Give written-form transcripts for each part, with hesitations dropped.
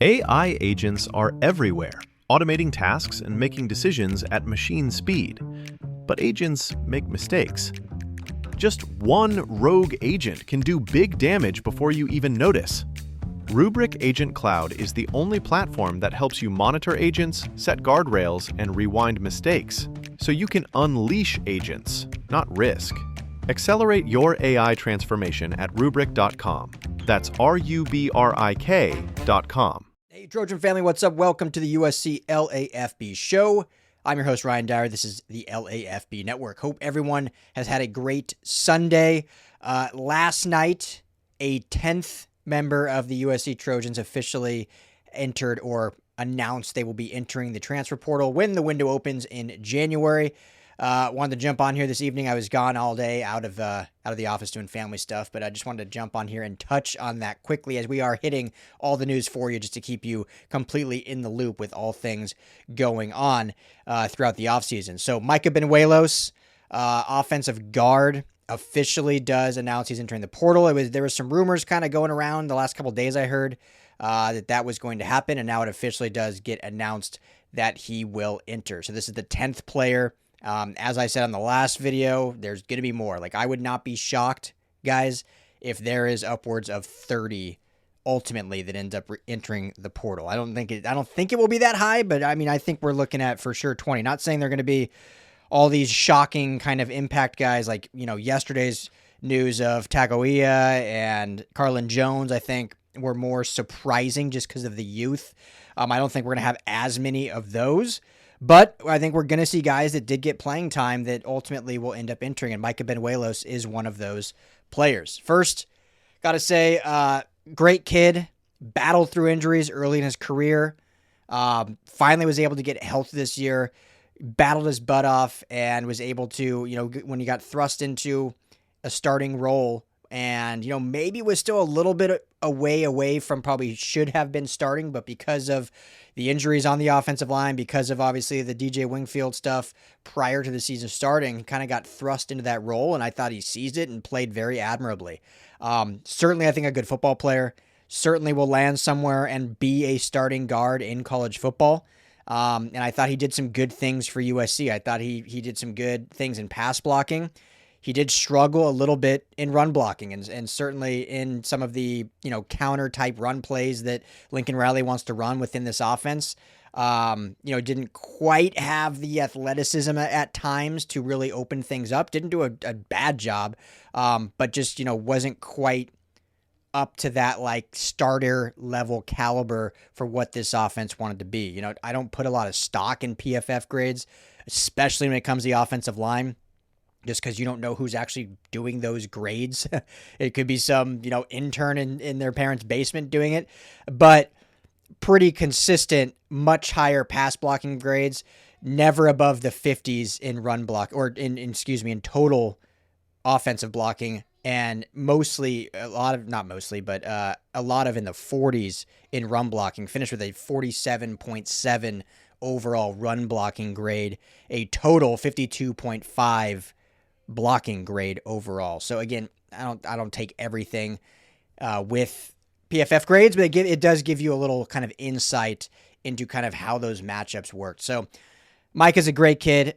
AI agents are everywhere, automating tasks and making decisions at machine speed. But agents make mistakes. Just one rogue agent can do big damage before you even notice. Rubrik Agent Cloud is the only platform that helps you monitor agents, set guardrails, and rewind mistakes, so you can unleash agents, not risk. Accelerate your AI transformation at Rubrik.com. That's RUBRIK.com. Hey, Trojan family, what's up? Welcome to the USC LAFB show. I'm your host, Ryan Dyer. This is the LAFB Network. Hope everyone has had a great Sunday. Last night, a 10th member of the USC Trojans officially entered or announced they will be entering the transfer portal when the window opens in January. Wanted to jump on here this evening. I was gone all day out of the office doing family stuff, but I just wanted to jump on here and touch on that quickly as we are hitting all the news for you just to keep you completely in the loop with all things going on throughout the offseason. So Micah Banuelos, offensive guard, officially does announce he's entering the portal. There was some rumors kind of going around the last couple of days I heard that was going to happen, and now it officially does get announced that he will enter. So this is the 10th player. As I said on the last video, there's going to be more. Like, I would not be shocked, guys, if there is upwards of 30 ultimately that ends up entering the portal. I don't think it will be that high, but I mean, I think we're looking at for sure 20. Not saying they're going to be all these shocking kind of impact guys like, yesterday's news of Tagoia and Carlin Jones, I think were more surprising just because of the youth. I don't think we're going to have as many of those. But I think we're going to see guys that did get playing time that ultimately will end up entering, and Micah Banuelos is one of those players. First, got to say, great kid, battled through injuries early in his career, finally was able to get healthy this year, battled his butt off, and was able to, when he got thrust into a starting role, and, maybe was still a little bit away from probably should have been starting, but because of the injuries on the offensive line, because of obviously the DJ Wingfield stuff prior to the season starting, kind of got thrust into that role, and I thought he seized it and played very admirably. Certainly, I think a good football player, certainly will land somewhere and be a starting guard in college football. And I thought he did some good things for USC. I thought he did some good things in pass blocking. He did struggle a little bit in run blocking and certainly in some of the, counter type run plays that Lincoln Riley wants to run within this offense. Didn't quite have the athleticism at times to really open things up. Didn't do a bad job, but just, wasn't quite up to that like starter level caliber for what this offense wanted to be. I don't put a lot of stock in PFF grades, especially when it comes to the offensive line, just because you don't know who's actually doing those grades. It could be some, intern in their parents' basement doing it, but pretty consistent, much higher pass blocking grades, never above the 50s in run block or in total offensive blocking, and mostly a lot of in the 40s in run blocking, finished with a 47.7 overall run blocking grade, a total 52.5 blocking grade overall. So again, I don't take everything with PFF grades, but it does give you a little kind of insight into kind of how those matchups worked. So Mike is a great kid.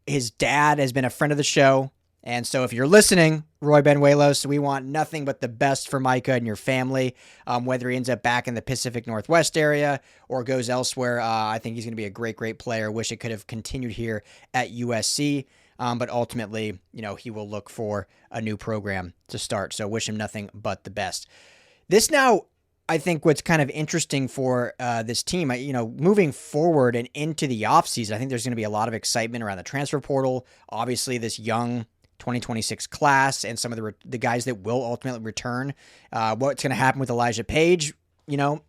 His dad has been a friend of the show. And so if you're listening, Roy Banuelos, we want nothing but the best for Micah and your family, whether he ends up back in the Pacific Northwest area or goes elsewhere. I think he's going to be a great, great player. Wish it could have continued here at USC. But ultimately, he will look for a new program to start. So wish him nothing but the best. This now, I think what's kind of interesting for this team, moving forward and into the offseason, I think there's going to be a lot of excitement around the transfer portal. Obviously, this young 2026 class and some of the guys that will ultimately return. What's going to happen with Elijah Page?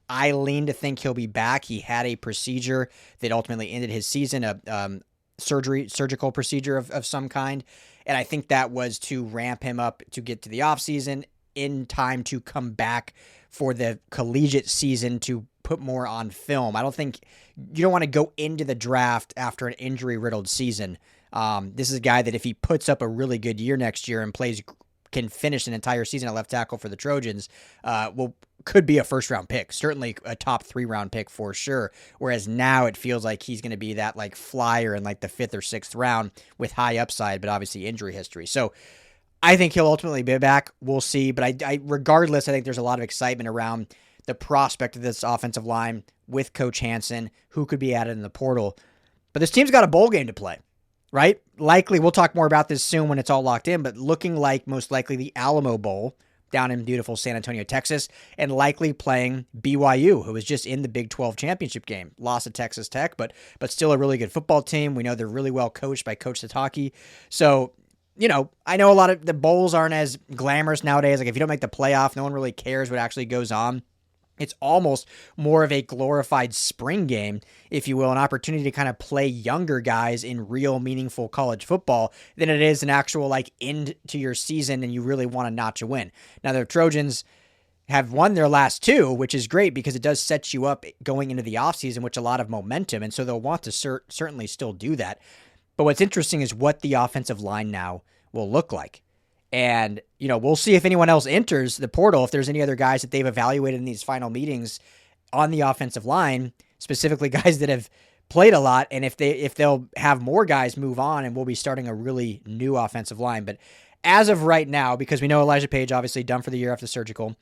I lean to think he'll be back. He had a procedure that ultimately ended his season, surgical procedure of some kind. And I think that was to ramp him up to get to the offseason in time to come back for the collegiate season to put more on film. I don't think you don't want to go into the draft after an injury-riddled season. This is a guy that if he puts up a really good year next year and can finish an entire season at left tackle for the Trojans, will could be a first-round pick, certainly a top 3-round pick for sure, whereas now it feels like he's going to be that like flyer in like the 5th or 6th round with high upside, but obviously injury history. So I think he'll ultimately be back. We'll see, but I regardless, I think there's a lot of excitement around the prospect of this offensive line with Coach Hansen, who could be added in the portal. But this team's got a bowl game to play, right? Likely, we'll talk more about this soon when it's all locked in, but looking like most likely the Alamo Bowl down in beautiful San Antonio, Texas, and likely playing BYU, who was just in the Big 12 championship game. Lost to Texas Tech, but still a really good football team. We know they're really well coached by Coach Sataki. So, I know a lot of the bowls aren't as glamorous nowadays. Like if you don't make the playoff, no one really cares what actually goes on. It's almost more of a glorified spring game, if you will, an opportunity to kind of play younger guys in real meaningful college football than it is an actual like end to your season and you really want to notch a win. Now the Trojans have won their last 2, which is great because it does set you up going into the offseason, which a lot of momentum. And so they'll want to certainly still do that. But what's interesting is what the offensive line now will look like. And, we'll see if anyone else enters the portal, if there's any other guys that they've evaluated in these final meetings on the offensive line, specifically guys that have played a lot, and if they'll have more guys move on and we'll be starting a really new offensive line. But as of right now, because we know Elijah Page obviously done for the year after surgical,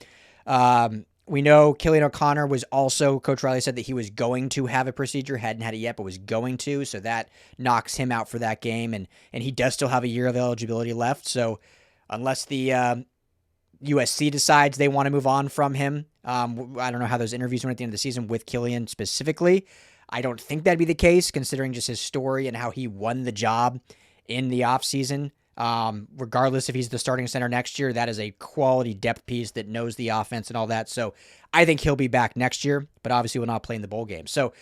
we know Killian O'Connor was also, Coach Riley said that he was going to have a procedure, hadn't had it yet, but was going to, so that knocks him out for that game, and he does still have a year of eligibility left, so unless the USC decides they want to move on from him. I don't know how those interviews went at the end of the season with Killian specifically. I don't think that'd be the case, considering just his story and how he won the job in the offseason. Regardless if he's the starting center next year, that is a quality depth piece that knows the offense and all that. So I think he'll be back next year, but obviously will not play in the bowl game. So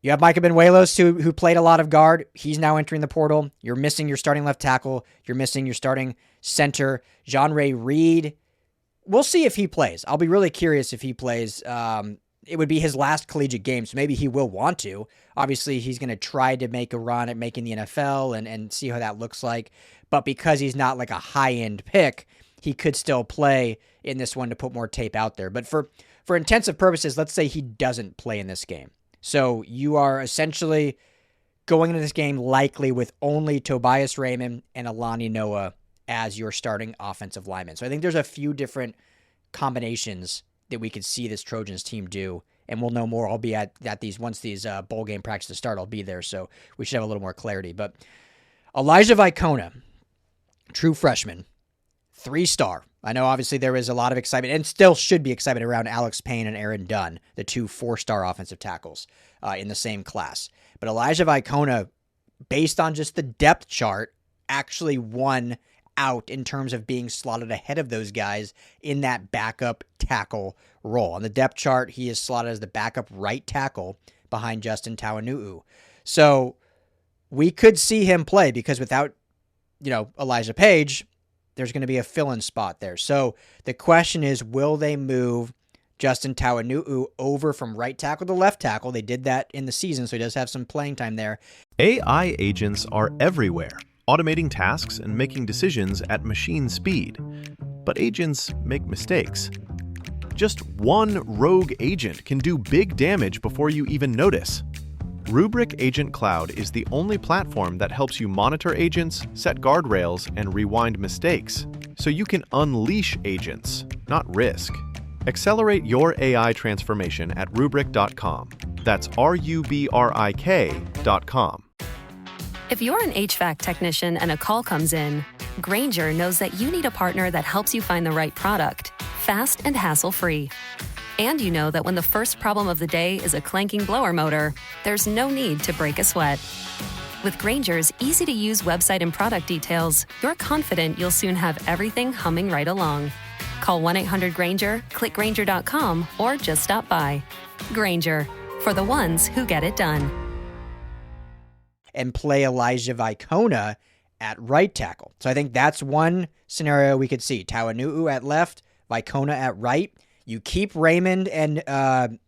you have Micah Banuelos, who played a lot of guard. He's now entering the portal. You're missing your starting left tackle. You're missing your starting center. Jean-Ray Reed, we'll see if he plays. I'll be really curious if he plays. It would be his last collegiate game, so maybe he will want to. Obviously, he's going to try to make a run at making the NFL and see how that looks like. But because he's not like a high-end pick, he could still play in this one to put more tape out there. But for intensive purposes, let's say he doesn't play in this game. So you are essentially going into this game likely with only Tobias Raymond and Alani Noah as your starting offensive lineman. So I think there's a few different combinations that we could see this Trojans team do, and we'll know more. I'll be at these once these bowl game practices start. I'll be there, so we should have a little more clarity. But Elijah Vicona, true freshman, 3-star. I know obviously there is a lot of excitement and still should be excitement around Alex Payne and Aaron Dunn, the 2 4-star offensive tackles in the same class. But Elijah Vicona, based on just the depth chart, actually won out in terms of being slotted ahead of those guys in that backup tackle role. On the depth chart, he is slotted as the backup right tackle behind Justin Tawanu'u. So we could see him play because without, Elijah Page, there's going to be a fill-in spot there. So the question is, will they move Justin Tawanu'u over from right tackle to left tackle? They did that in the season, so he does have some playing time there. AI agents are everywhere, automating tasks and making decisions at machine speed. But agents make mistakes. Just one rogue agent can do big damage before you even notice. Rubrik Agent Cloud is the only platform that helps you monitor agents, set guardrails, and rewind mistakes, so you can unleash agents, not risk. Accelerate your AI transformation at Rubrik.com. That's RUBRIK.com. If you're an HVAC technician and a call comes in, Grainger knows that you need a partner that helps you find the right product, fast and hassle-free. And you know that when the first problem of the day is a clanking blower motor, there's no need to break a sweat. With Grainger's easy-to-use website and product details, you're confident you'll soon have everything humming right along. Call 1-800-GRAINGER, click Grainger.com, or just stop by. Grainger, for the ones who get it done. And play Elijah Vicona at right tackle. So I think that's one scenario we could see. Tawanu'u at left, Vicona at right. You keep Raymond and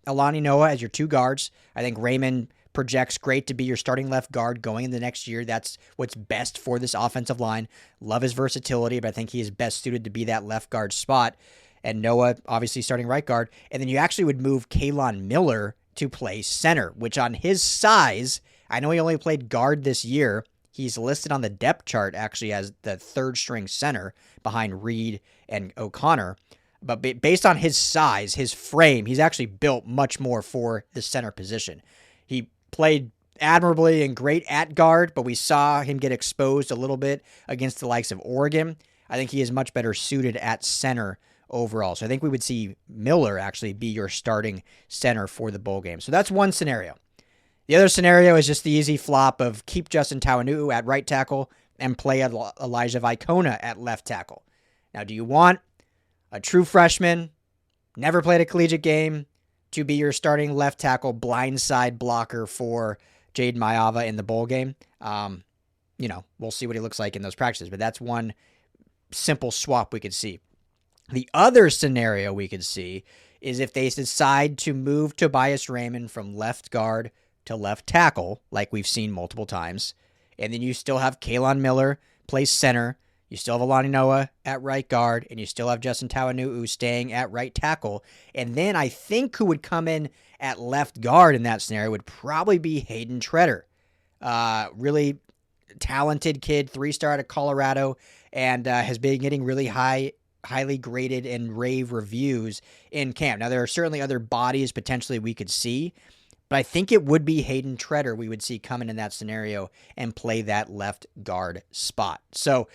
Alani Noah as your 2 guards. I think Raymond projects great to be your starting left guard going into next year. That's what's best for this offensive line. Love his versatility, but I think he is best suited to be that left guard spot. and Noah obviously starting right guard. And then you actually would move Kalon Miller to play center, which on his size, I know he only played guard this year. He's listed on the depth chart actually as the third string center behind Reed and O'Connor. But based on his size, his frame, he's actually built much more for the center position. He played admirably and great at guard, but we saw him get exposed a little bit against the likes of Oregon. I think he is much better suited at center overall. So I think we would see Miller actually be your starting center for the bowl game. So that's one scenario. The other scenario is just the easy flop of keep Justin Tawanuu at right tackle and play Elijah Vicona at left tackle. Now, do you want a true freshman, never played a collegiate game, to be your starting left tackle blindside blocker for Jade Mayava in the bowl game? We'll see what he looks like in those practices, but that's one simple swap we could see. The other scenario we could see is if they decide to move Tobias Raymond from left guard to left tackle, like we've seen multiple times, and then you still have Kalon Miller play center, you still have Alani Noah at right guard, and you still have Justin Tawanuu staying at right tackle. And then I think who would come in at left guard in that scenario would probably be Hayden Treader. Really talented kid, 3-star out of Colorado, and has been getting really highly graded and rave reviews in camp. Now, there are certainly other bodies potentially we could see, but I think it would be Hayden Treader we would see coming in that scenario and play that left guard spot. So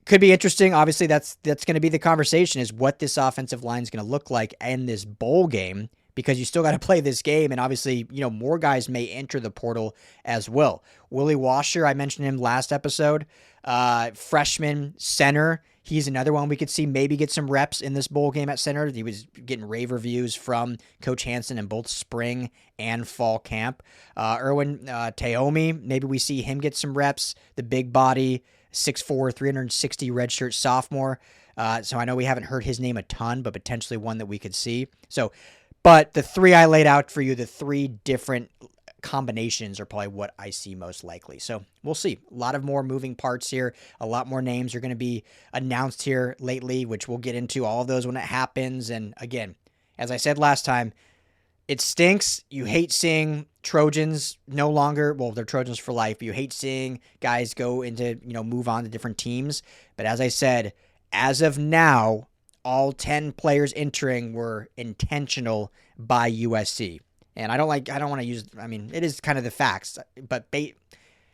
could be interesting. Obviously, that's going to be the conversation, is what this offensive line is going to look like in this bowl game, because you still got to play this game. And obviously, more guys may enter the portal as well. Willie Washer, I mentioned him last episode, freshman center. He's another one we could see maybe get some reps in this bowl game at center. He was getting rave reviews from Coach Hansen in both spring and fall camp. Erwin Teomi, maybe we see him get some reps. The big body, 6'4", 360 redshirt sophomore. So I know we haven't heard his name a ton, but potentially one that we could see. But the three I laid out for you, the three different combinations are probably what I see most likely. So we'll see. A lot of more moving parts here. A lot more names are going to be announced here lately, which we'll get into all of those when it happens. And again, as I said last time, it stinks. You hate seeing Trojans no longer, well, they're Trojans for life, but you hate seeing guys go into, move on to different teams. But as I said, as of now, all 10 players entering were intentional by USC. And I don't want to use, it is kind of the facts, but if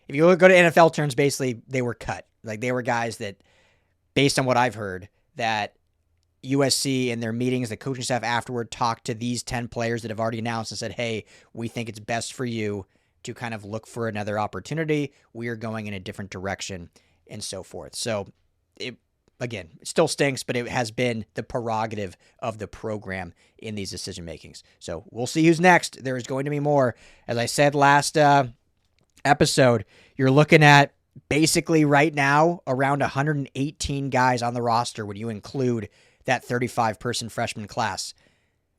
you go to NFL terms, basically they were cut. Like, they were guys that, based on what I've heard, that USC in their meetings, the coaching staff afterward talked to these 10 players that have already announced and said, hey, we think it's best for you to kind of look for another opportunity. We are going in a different direction and so forth. So it still stinks, but it has been the prerogative of the program in these decision makings. So we'll see who's next. There is going to be more. As I said last episode, you're looking at basically right now around 118 guys on the roster when you include that 35-person freshman class.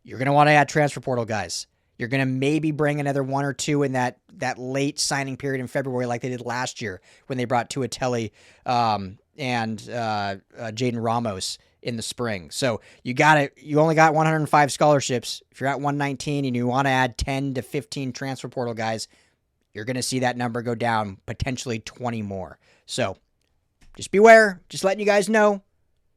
You're going to want to add transfer portal guys. You're going to maybe bring another one or two in that late signing period in February like they did last year when they brought Tua Telly and Jaden Ramos in the spring. So you only got 105 scholarships. If you're at 119 and you want to add 10 to 15 transfer portal guys, you're going to see that number go down, potentially 20 more. So just beware, just letting you guys know.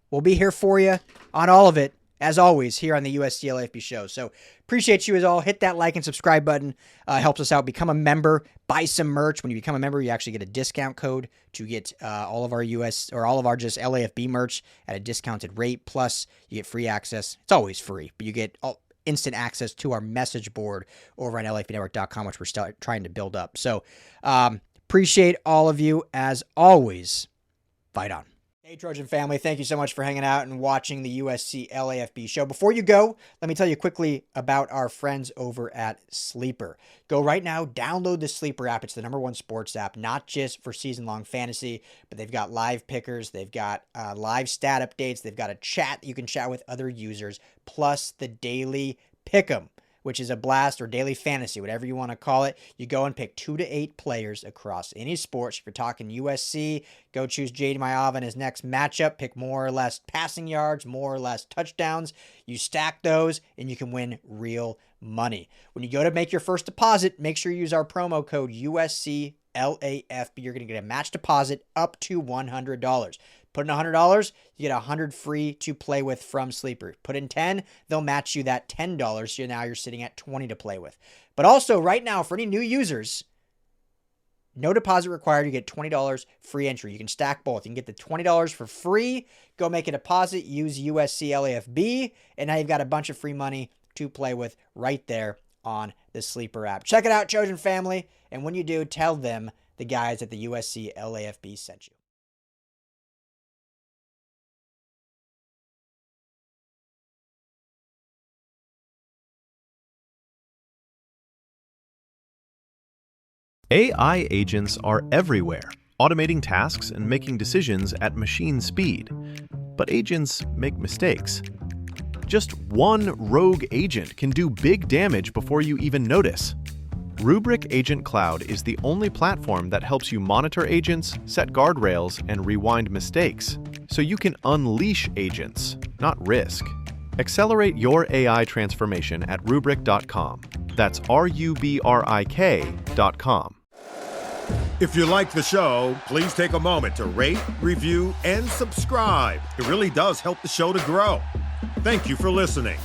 We'll be here for you on all of it, as always, here on the USC LAFB show. So appreciate you as all. Hit that like and subscribe button. Helps us out. Become a member. Buy some merch. When you become a member, you actually get a discount code to get all of our just LAFB merch at a discounted rate. Plus, you get free access. It's always free, but you get instant access to our message board over on LAFBnetwork.com, which we're still trying to build up. So appreciate all of you as always. Fight on. Hey, Trojan family, thank you so much for hanging out and watching the USC LAFB show. Before you go, let me tell you quickly about our friends over at Sleeper. Go right now, download the Sleeper app. It's the #1 sports app, not just for season-long fantasy, but they've got live pickers, they've got live stat updates, they've got a chat that you can chat with other users, plus the daily pick'em, which is a blast, or daily fantasy, whatever you want to call it. You go and pick 2 to 8 players across any sports. If you're talking USC, go choose Jade Maiyava in his next matchup. Pick more or less passing yards, more or less touchdowns. You stack those, and you can win real money. When you go to make your first deposit, make sure you use our promo code USC LAFB. You're going to get a match deposit up to $100. Put in $100, you get $100 free to play with from Sleeper. Put in $10, they'll match you that $10. So now you're sitting at $20 to play with. But also right now, for any new users, no deposit required. You get $20 free entry. You can stack both. You can get the $20 for free. Go make a deposit. Use USC LAFB. And now you've got a bunch of free money to play with right there on the Sleeper app. Check it out, Trojan family. And when you do, tell them the guys at the USC LAFB sent you. AI agents are everywhere, automating tasks and making decisions at machine speed. But agents make mistakes. Just one rogue agent can do big damage before you even notice. Rubrik Agent Cloud is the only platform that helps you monitor agents, set guardrails, and rewind mistakes, so you can unleash agents, not risk. Accelerate your AI transformation at Rubrik.com. That's RUBRIK.com. If you like the show, please take a moment to rate, review, and subscribe. It really does help the show to grow. Thank you for listening.